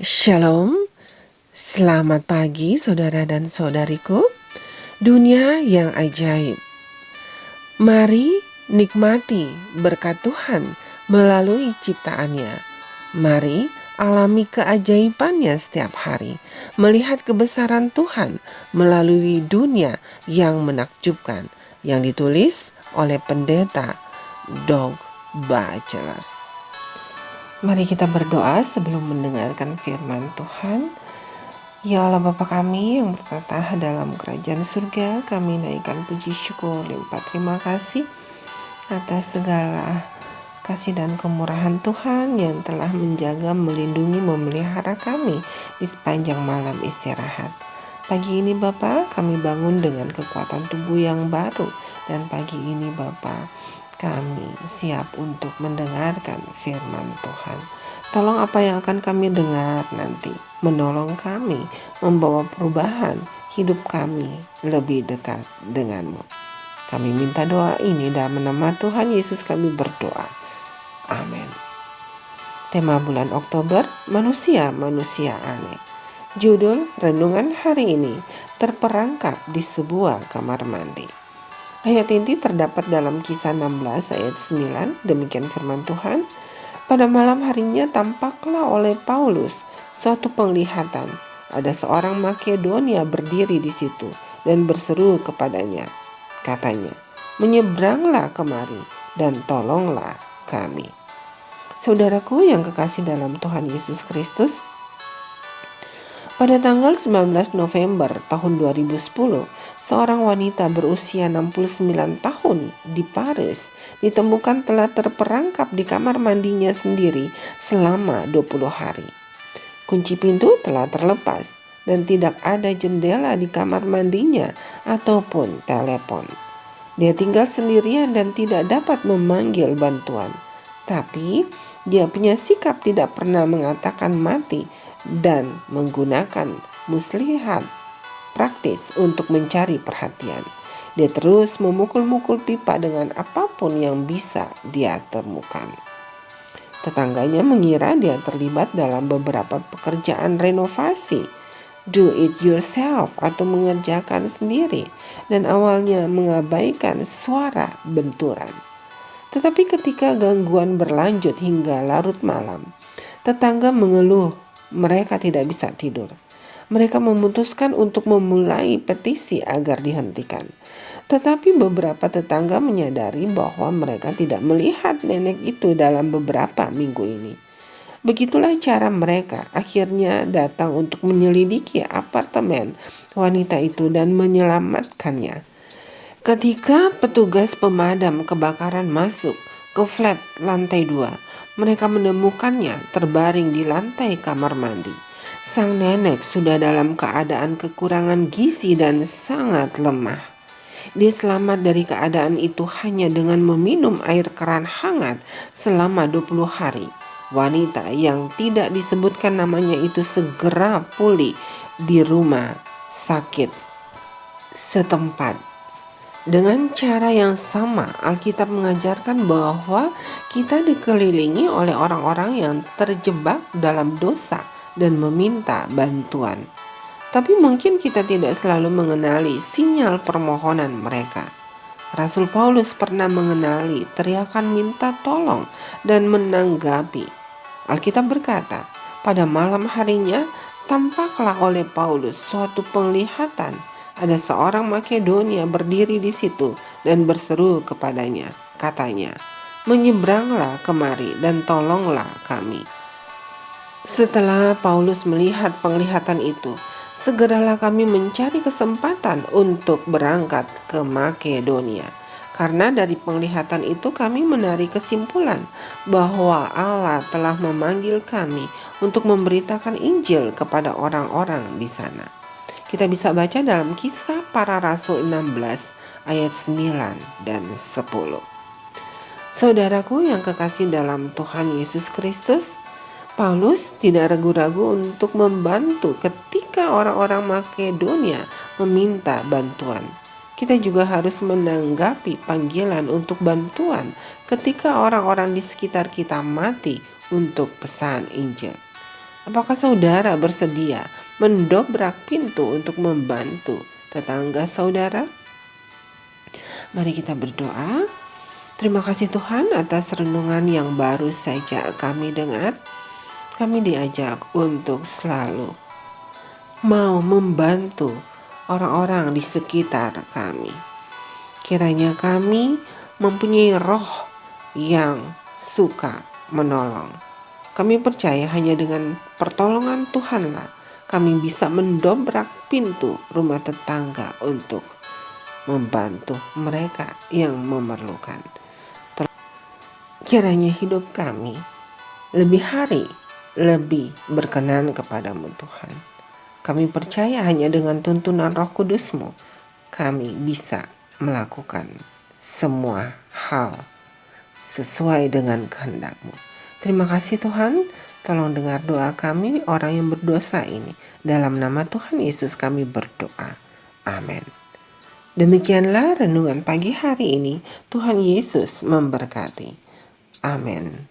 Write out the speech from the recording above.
Shalom, selamat pagi saudara dan saudariku. Dunia yang ajaib. Mari nikmati berkat Tuhan melalui ciptaannya. Mari alami keajaibannya setiap hari. Melihat kebesaran Tuhan melalui dunia yang menakjubkan. Yang ditulis oleh pendeta Doug Batchelor. Mari kita berdoa sebelum mendengarkan firman Tuhan. Ya Allah Bapa kami yang bertata dalam kerajaan surga, kami naikkan puji syukur limpah terima kasih atas segala kasih dan kemurahan Tuhan yang telah menjaga, melindungi, memelihara kami di sepanjang malam istirahat. Pagi ini Bapa, kami bangun dengan kekuatan tubuh yang baru, dan pagi ini Bapa, kami siap untuk mendengarkan firman Tuhan. Tolong apa yang akan kami dengar nanti menolong kami membawa perubahan hidup kami lebih dekat denganmu. Kami minta doa ini dalam nama Tuhan Yesus kami berdoa. Amin. Tema bulan Oktober, manusia-manusia aneh. Judul renungan hari ini, terperangkap di sebuah kamar mandi. Ayat inti terdapat dalam Kisah 16 ayat 9, demikian firman Tuhan. Pada malam harinya tampaklah oleh Paulus suatu penglihatan. Ada seorang Makedonia berdiri di situ dan berseru kepadanya. Katanya, menyeberanglah kemari dan tolonglah kami. Saudaraku yang kekasih dalam Tuhan Yesus Kristus, pada tanggal 19 November tahun 2010, seorang wanita berusia 69 tahun di Paris ditemukan telah terperangkap di kamar mandinya sendiri selama 20 hari. Kunci pintu telah terlepas dan tidak ada jendela di kamar mandinya ataupun telepon. Dia tinggal sendirian dan tidak dapat memanggil bantuan. Tapi dia punya sikap tidak pernah mengatakan mati dan menggunakan muslihat praktis untuk mencari perhatian. Dia terus memukul-mukul pipa dengan apapun yang bisa dia temukan. Tetangganya mengira dia terlibat dalam beberapa pekerjaan renovasi, do it yourself atau mengerjakan sendiri, dan awalnya mengabaikan suara benturan. Tetapi ketika gangguan berlanjut hingga larut malam, tetangga mengeluh mereka tidak bisa tidur. Mereka memutuskan untuk memulai petisi agar dihentikan. Tetapi beberapa tetangga menyadari bahwa mereka tidak melihat nenek itu dalam beberapa minggu ini. Begitulah cara mereka akhirnya datang untuk menyelidiki apartemen wanita itu dan menyelamatkannya. Ketika petugas pemadam kebakaran masuk ke flat lantai 2, mereka menemukannya terbaring di lantai kamar mandi. Sang nenek sudah dalam keadaan kekurangan gizi dan sangat lemah. Dia selamat dari keadaan itu hanya dengan meminum air keran hangat selama 20 hari. Wanita yang tidak disebutkan namanya itu segera pulih di rumah sakit setempat. Dengan cara yang sama, Alkitab mengajarkan bahwa kita dikelilingi oleh orang-orang yang terjebak dalam dosa dan meminta bantuan. Tapi mungkin kita tidak selalu mengenali sinyal permohonan mereka. Rasul Paulus pernah mengenali teriakan minta tolong dan menanggapi. Alkitab berkata, pada malam harinya tampaklah oleh Paulus suatu penglihatan. Ada seorang Makedonia berdiri di situ dan berseru kepadanya. Katanya, menyeberanglah kemari dan tolonglah kami. Setelah Paulus melihat penglihatan itu, segeralah kami mencari kesempatan untuk berangkat ke Makedonia. Karena dari penglihatan itu kami menarik kesimpulan bahwa Allah telah memanggil kami untuk memberitakan Injil kepada orang-orang di sana. Kita bisa baca dalam Kisah Para Rasul 16 ayat 9 dan 10. Saudaraku yang kekasih dalam Tuhan Yesus Kristus, Paulus tidak ragu-ragu untuk membantu ketika orang-orang Makedonia meminta bantuan. Kita juga harus menanggapi panggilan untuk bantuan ketika orang-orang di sekitar kita mati untuk pesan Injil. Apakah saudara bersedia mendobrak pintu untuk membantu tetangga saudara? Mari kita berdoa. Terima kasih Tuhan atas renungan yang baru saja kami dengar. Kami diajak untuk selalu mau membantu orang-orang di sekitar kami. Kiranya kami mempunyai roh yang suka menolong. Kami percaya hanya dengan pertolongan Tuhanlah kami bisa mendobrak pintu rumah tetangga untuk membantu mereka yang memerlukan. Kiranya hidup kami lebih hari lebih berkenan kepadamu Tuhan. Kami percaya hanya dengan tuntunan Roh Kudus-Mu kami bisa melakukan semua hal sesuai dengan kehendak-Mu. Terima kasih Tuhan, tolong dengar doa kami orang yang berdosa ini. Dalam nama Tuhan Yesus kami berdoa. Amin. Demikianlah renungan pagi hari ini. Tuhan Yesus memberkati. Amin.